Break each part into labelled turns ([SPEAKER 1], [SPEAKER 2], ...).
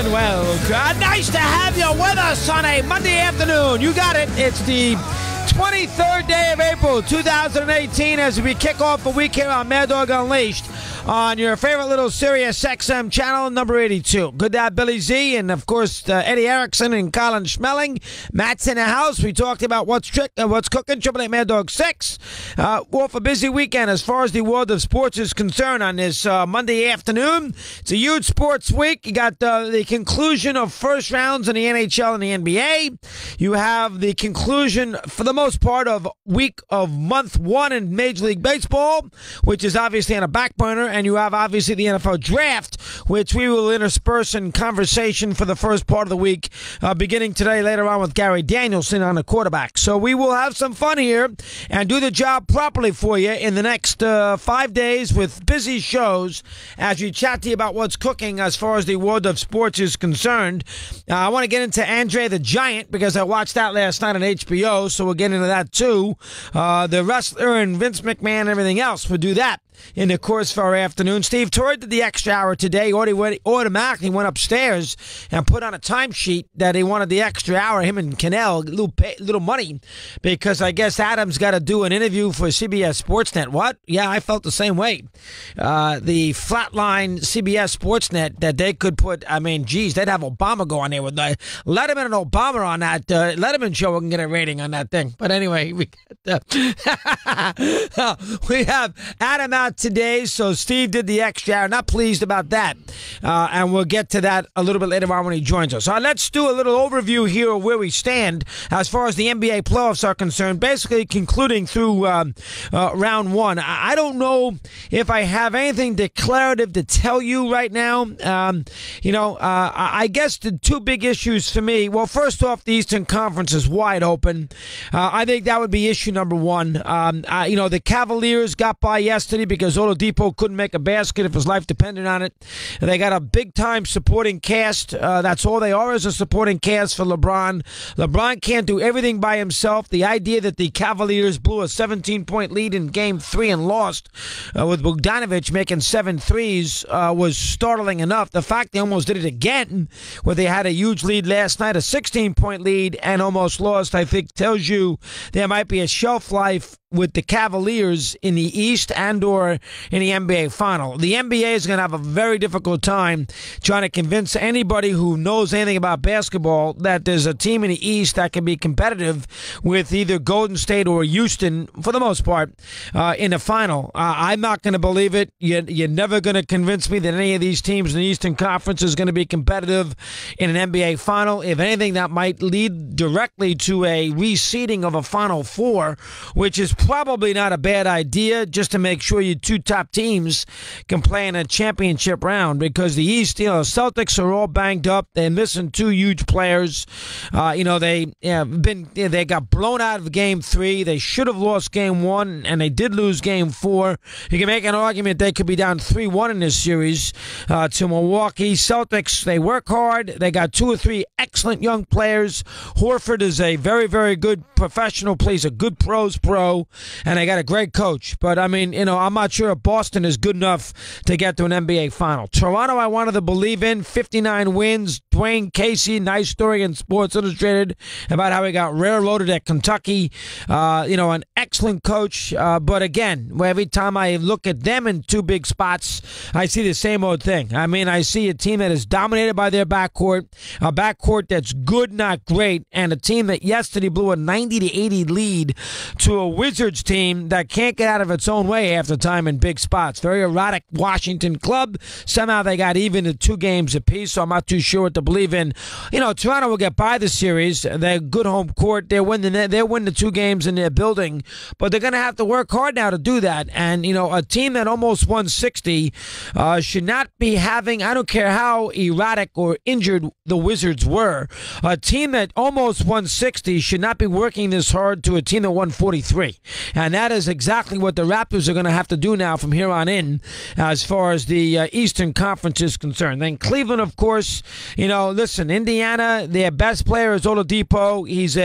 [SPEAKER 1] and welcome. Nice to have you with us on a Monday afternoon. You got it. It's the 23rd day of April, 2018, as we kick off the week here on Mad Dog Unleashed on your favorite little SiriusXM channel, number 82. Good to have Billy Z and, of course, Eddie Erickson and Colin Schmelling. Matt's in the house. We talked about what's cooking, 888 Mad Dog 6. Well, for a busy weekend as far as the world of sports is concerned on this Monday afternoon. It's a huge sports week. You got the conclusion of first rounds in the NHL and the NBA. You have the conclusion, for the most part, of week of month one in Major League Baseball, which is obviously on a back burner. And you have, obviously, the NFL Draft, which we will intersperse in conversation for the first part of the week, beginning today, later on with Gary Danielson on the quarterback. So we will have some fun here and do the job properly for you in the next 5 days with busy shows as we chat to you about what's cooking as far as the world of sports is concerned. I want to get into Andre the Giant because I watched that last night on HBO, so we'll get into that too. The wrestler and Vince McMahon and everything else. We'll do that in the course of our afternoon. Steve Torrey did the extra hour today. Automatically went upstairs and put on a timesheet that he wanted the extra hour, him and Cannell, little money, because I guess Adam's got to do an interview for CBS Sportsnet. What? Yeah, I felt the same way. The flatline CBS Sportsnet that they could put, I mean, geez, they'd have Obama go on there with Letterman and Obama on that Letterman show. We can get a rating on that thing. But anyway, we have Adam out today, so Steve did the extra hour. Not pleased about that, and we'll get to that a little bit later on when he joins us. Let's do a little overview here of where we stand as far as the NBA playoffs are concerned, basically concluding through round one. I don't know if I have anything declarative to tell you right now. I guess the two big issues for me, well, first off, the Eastern Conference is wide open. I think that would be issue number one. The Cavaliers got by yesterday because Oladipo couldn't make a basket if his life depended on it. They got a big-time supporting cast. That's all they are, is a supporting cast for LeBron. LeBron can't do everything by himself. The idea that the Cavaliers blew a 17-point lead in Game 3 and lost with Bogdanovic making 7 threes was startling enough. The fact they almost did it again, where they had a huge lead last night, a 16-point lead, and almost lost, I think tells you there might be a shelf life with the Cavaliers in the East and or in the NBA final. The NBA is going to have a very difficult time trying to convince anybody who knows anything about basketball that there's a team in the East that can be competitive with either Golden State or Houston, for the most part, in the final. I'm not going to believe it. You're never going to convince me that any of these teams in the Eastern Conference is going to be competitive in an NBA final. If anything, that might lead directly to a reseeding of a Final Four, which is probably not a bad idea, just to make sure your two top teams can play in a championship round, because the East, Celtics are all banged up. They're missing two huge players. They got blown out of Game 3. They should have lost Game 1, and they did lose Game 4. You can make an argument they could be down 3-1 in this series to Milwaukee. Celtics, they work hard. They got 2 or 3 excellent young players. Horford is a very, very good professional, plays a good pros pro, and they got a great coach. But, I mean, I'm not sure if Boston is good enough to get to an NBA final. Toronto, I wanted to believe in. 59 wins. Dwayne Casey, nice story in Sports Illustrated about how he got railroaded at Kentucky. An excellent coach. But, again, every time I look at them in two big spots, I see the same old thing. I mean, I see a team that is dominated by their backcourt, a backcourt that's good, not great, and a team that yesterday blew a 90-80 lead to a Wizards team that can't get out of its own way half the time in big spots. Very erratic Washington club. Somehow they got even to 2 games apiece, so I'm not too sure what to believe in. Toronto will get by the series. They're good home court. They'll win the 2 games in their building, but they're going to have to work hard now to do that. And, a team that almost won 60 should not be having, I don't care how erratic or injured the Wizards were, a team that almost won 60 should not be working this hard to a team that won 43. And that is exactly what the Raptors are going to have to do now from here on in as far as the Eastern Conference is concerned. Then Cleveland, of course, listen, Indiana, their best player is Oladipo. He's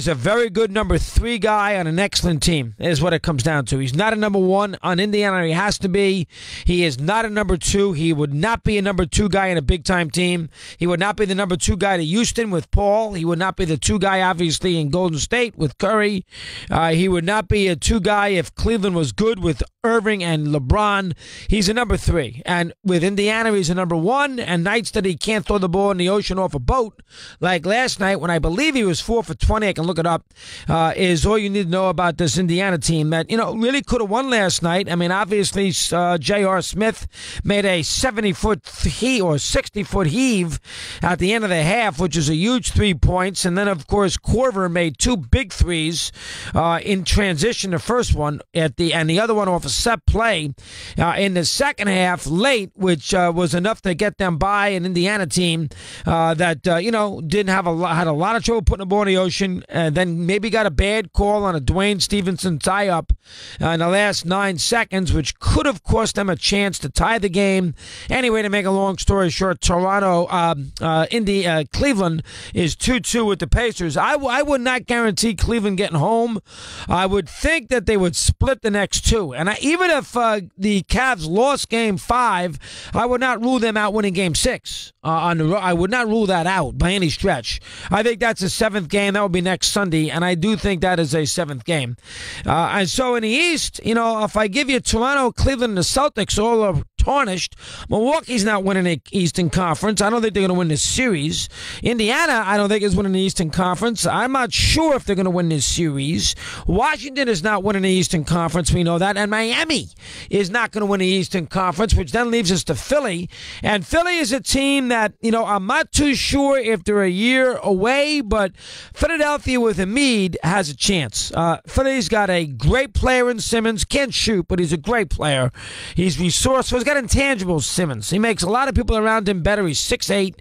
[SPEAKER 1] a very good number 3 guy on an excellent team, is what it comes down to. He's not a number 1 on Indiana. He has to be. He is not a number 2. He would not be a number 2 guy in a big-time team. He would not be the number 2 guy to Houston with Paul. He would not be the 2 guy, obviously, in Golden State with Curry. He would not be a 2 guy if Cleveland was good with Irving and LeBron. He's a number 3. And with Indiana, he's a number 1. And nights that he can't throw the ball in the ocean off a boat, like last night when I believe he was 4 for 20, I can look it up, is all you need to know about this Indiana team that, really could have won last night. I mean, obviously, J.R. Smith made a 70-foot or 60-foot heave at the end of the half, which is a huge 3 points. And then, of course, Korver made 2 big threes in transition. The first one and the other one off a set play in the second half late, which was enough to get them by an Indiana team that didn't have had a lot of trouble putting the ball in the ocean, and then maybe got a bad call on a Dwayne Stevenson tie-up in the last 9 seconds, which could have cost them a chance to tie the game. Anyway, to make a long story short, Cleveland is 2-2 with the Pacers. I would not guarantee Cleveland getting home. I would think that they would split the next 2. And even if the Cavs lost Game 5, I would not rule them out winning Game 6. I would not rule that out by any stretch. I think that's a 7th game. That will be next Sunday, and I do think that is a 7th game. And so in the East, if I give you Toronto, Cleveland, and the Celtics all are tarnished, Milwaukee's not winning the Eastern Conference. I don't think they're going to win this series. Indiana, I don't think is winning the Eastern Conference. I'm not sure if they're going to win this series. Washington is not winning the Eastern Conference. We know that. And Miami is not going to win the Eastern Conference, which then leaves us to Philly. And Philly is a team that, I'm not too sure if they're a year away, but Philadelphia with Embiid has a chance. Philly's got a great player in Simmons. Can't shoot, but he's a great player. He's resourceful. He's got intangibles, Simmons. He makes a lot of people around him better. He's 6'8".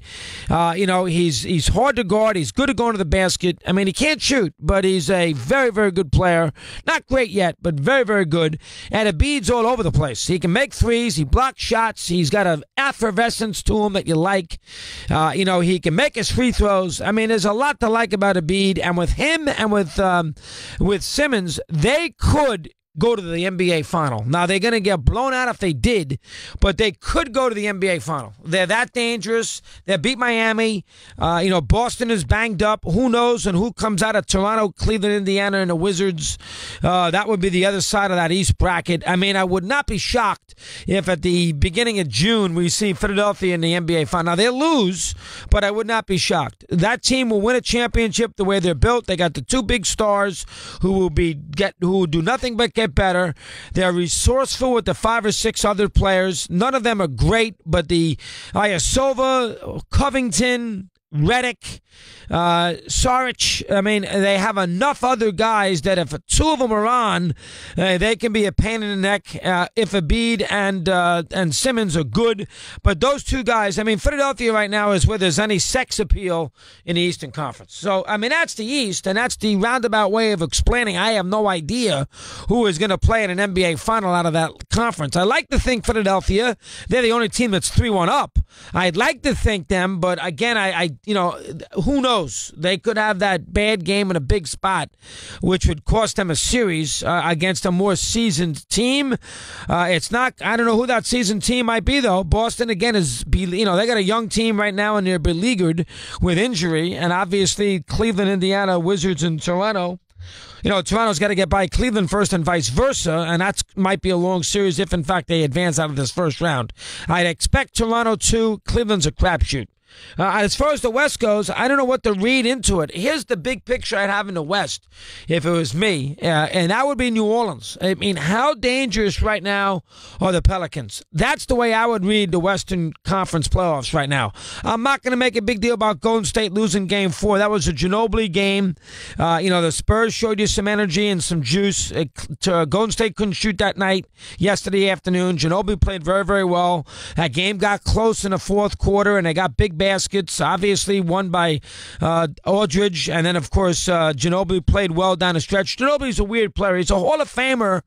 [SPEAKER 1] He's hard to guard. He's good at going to the basket. I mean, he can't shoot, but he's a very, very good player. Not great yet, but very, very good. And Embiid's all over the place. He can make threes. He blocks shots. He's got an effervescence to him that you like. He can make his free throws. I mean, there's a lot to like about Embiid. And with him and with Simmons, they could go to the NBA final. Now, they're going to get blown out if they did, but they could go to the NBA final. They're that dangerous. They beat Miami. Boston is banged up. Who knows? And who comes out of Toronto, Cleveland, Indiana, and the Wizards? That would be the other side of that East bracket. I mean, I would not be shocked if at the beginning of June we see Philadelphia in the NBA final. Now, they'll lose, but I would not be shocked. That team will win a championship the way they're built. They got the 2 big stars who will do nothing but get better. They're resourceful with the 5 or 6 other players. None of them are great, but the Ilyasova, Covington, Redick, Saric, I mean, they have enough other guys that if 2 of them are on, they can be a pain in the neck if Embiid and Simmons are good. But those 2 guys, I mean, Philadelphia right now is where there's any sex appeal in the Eastern Conference. So, I mean, that's the East, and that's the roundabout way of explaining. I have no idea who is going to play in an NBA final out of that conference. I like to think Philadelphia, they're the only team that's 3-1 up. I'd like to think them, but again, who knows? They could have that bad game in a big spot, which would cost them a series against a more seasoned team. It's not. I don't know who that seasoned team might be, though. Boston again they got a young team right now, and they're beleaguered with injury, and obviously Cleveland, Indiana, Wizards, and Toronto. Toronto's got to get by Cleveland first and vice versa, and that might be a long series if, in fact, they advance out of this first round. I'd expect Toronto 2. Cleveland's a crapshoot. As far as the West goes, I don't know what to read into it. Here's the big picture I'd have in the West if it was me, and that would be New Orleans. I mean, how dangerous right now are the Pelicans? That's the way I would read the Western Conference playoffs right now. I'm not going to make a big deal about Golden State losing Game 4. That was a Ginobili game. The Spurs showed you some energy and some juice. Golden State couldn't shoot that night yesterday afternoon. Ginobili played very, very well. That game got close in the fourth quarter, and they got big big baskets, obviously won by Aldridge, and then, of course, Ginobili played well down the stretch. Ginobili's a weird player. He's a Hall of Famer,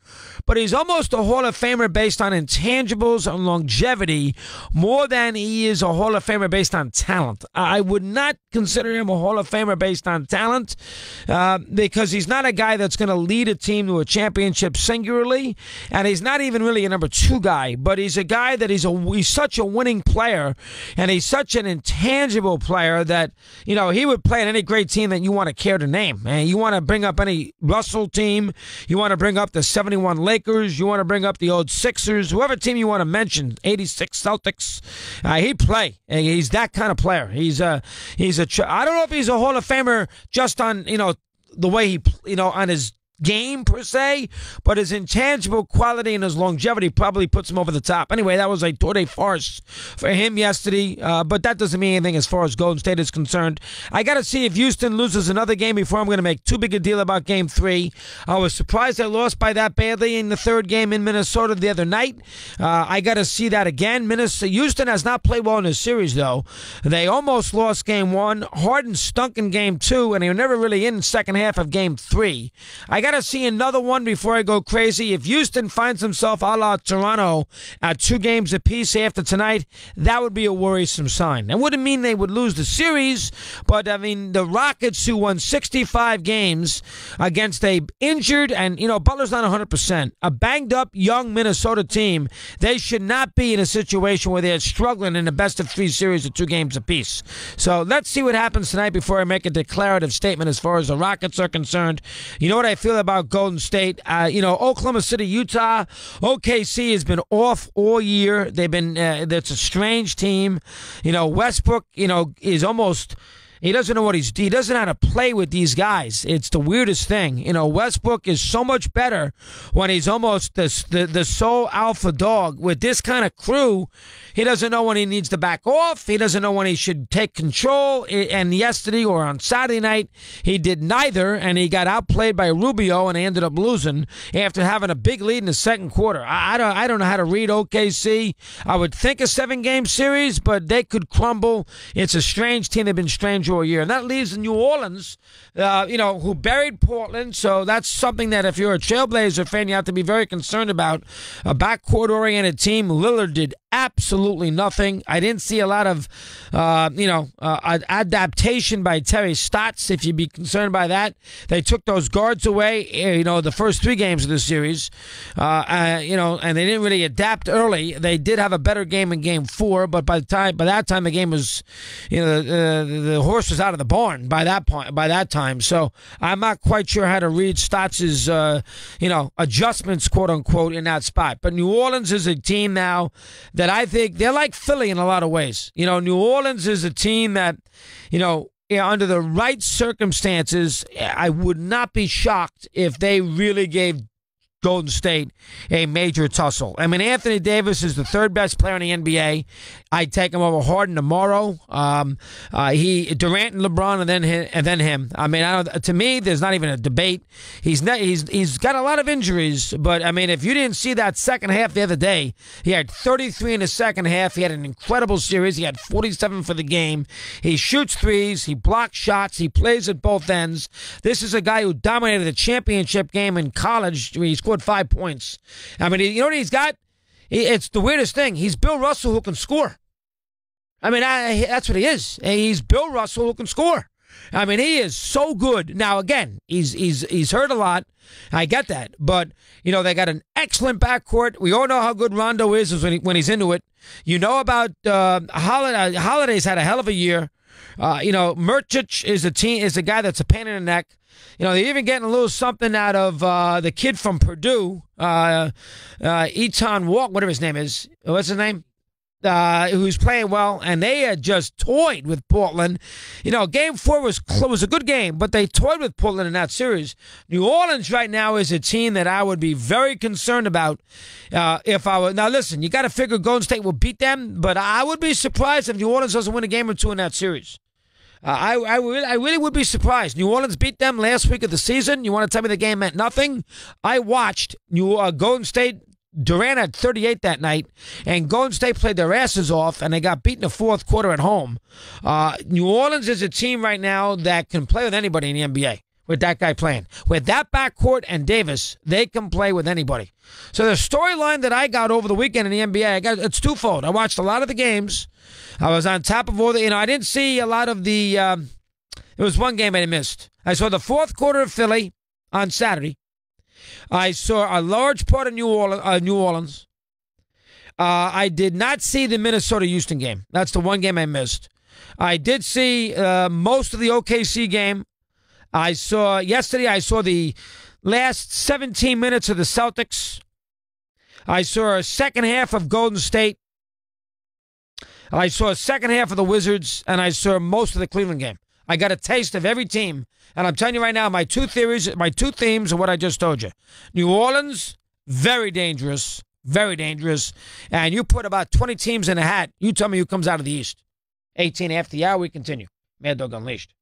[SPEAKER 1] but he's almost a Hall of Famer based on intangibles and longevity more than he is a Hall of Famer based on talent. I would not consider him a Hall of Famer based on talent because he's not a guy that's going to lead a team to a championship singularly, and he's not even really a number two guy, but he's a guy that he's such a winning player, and he's such an intangible player that, you know, he would play in any great team that you want to care to name. And you want to bring up any Russell team, you want to bring up the 71 Lakers, you want to bring up the old Sixers, whoever team you want to mention, 86 Celtics, he'd play. He's that kind of player. I don't know if he's a Hall of Famer just on, you know, the way he, you know, on his game per se, but his intangible quality and his longevity probably puts him over the top. Anyway, that was a tour de farce for him yesterday, but that doesn't mean anything as far as Golden State is concerned. I got to see if Houston loses another game before I'm going to make too big a deal about Game 3. I was surprised they lost by that badly in the third game in Minnesota the other night. I got to see that again. Houston has not played well in this series, though. They almost lost Game 1. Harden stunk in Game 2, and they were never really in the second half of Game 3. I got to see another one before I go crazy. If Houston finds himself a la Toronto at 2 games apiece after tonight, that would be a worrisome sign. It wouldn't mean they would lose the series, but I mean, the Rockets, who won 65 games against a injured, and, you know, Butler's not 100%, a banged up young Minnesota team, they should not be in a situation where they're struggling in the best of 3 series of 2 games apiece. So let's see what happens tonight before I make a declarative statement as far as the Rockets are concerned. You know what I feel about Golden State? You know, Oklahoma City, Utah, OKC has been off all year. They've been, that's a strange team. You know, Westbrook, you know, is almost, he doesn't know he doesn't know how to play with these guys. It's the weirdest thing. You know, Westbrook is so much better when he's almost the sole alpha dog. With this kind of crew, he doesn't know when he needs to back off. He doesn't know when he should take control. And yesterday or on Saturday night, he did neither, and he got outplayed by Rubio, and he ended up losing after having a big lead in the second quarter. I don't know how to read OKC. I would think a 7-game series, but they could crumble. It's a strange team. They've been strange all year. And that leaves New Orleans, you know, who buried Portland. So that's something that if you're a Trailblazer fan, you have to be very concerned about. A backcourt-oriented team. Lillard did absolutely nothing. I didn't see a lot of, adaptation by Terry Stotts, if you'd be concerned by that. They took those guards away, you know, the first 3 games of the series, you know, and they didn't really adapt early. They did have a better game in Game 4, but by that time the game was, you know, the horse was out of the barn by that time. So I'm not quite sure how to read Stotts's, you know, adjustments, quote unquote, in that spot. But New Orleans is a team now that I think they're like Philly in a lot of ways. You know, New Orleans is a team that, you know, under the right circumstances, I would not be shocked if they really gave Golden State a major tussle. I mean, Anthony Davis is the 3rd best player in the NBA. I'd take him over Harden tomorrow. Durant and LeBron, and then him. I mean, to me, there's not even a debate. He's got a lot of injuries, but I mean, if you didn't see that second half the other day, he had 33 in the second half. He had an incredible series. He had 47 for the game. He shoots threes. He blocks shots. He plays at both ends. This is a guy who dominated the championship game in college. He scored 5 points. I mean, you know what he's got? It's the weirdest thing. He's Bill Russell who can score. I mean, that's what he is. He's Bill Russell who can score. I mean, he is so good. Now, again, he's hurt a lot. I get that. But, you know, they got an excellent backcourt. We all know how good Rondo is when he's into it. You know about Holiday's had a hell of a year. You know, Murkic is a guy that's a pain in the neck. You know, they're even getting a little something out of the kid from Purdue, Eton Walk, whatever his name is. What's his name? Who's playing well, and they had just toyed with Portland. You know, Game 4 was a good game, but they toyed with Portland in that series. New Orleans right now is a team that I would be very concerned about if I were. Now, listen, you got to figure Golden State will beat them, but I would be surprised if New Orleans doesn't win a game or 2 in that series. I really would be surprised. New Orleans beat them last week of the season. You want to tell me the game meant nothing? I watched Golden State Durant had 38 that night, and Golden State played their asses off, and they got beat in the fourth quarter at home. New Orleans is a team right now that can play with anybody in the NBA with that guy playing. With that backcourt and Davis, they can play with anybody. So the storyline that I got over the weekend in the NBA, it's twofold. I watched a lot of the games. I was on top of all the, I didn't see a lot of the, there was one game I missed. I saw the fourth quarter of Philly on Saturday. I saw a large part of New Orleans. I did not see the Minnesota-Houston game. That's the one game I missed. I did see most of the OKC game. Yesterday I saw the last 17 minutes of the Celtics. I saw a second half of Golden State. I saw a second half of the Wizards, and I saw most of the Cleveland game. I got a taste of every team, and I'm telling you right now, my two themes are what I just told you. New Orleans, very dangerous, and you put about 20 teams in a hat. You tell me who comes out of the East. 18 after the hour, we continue. Mad Dog Unleashed.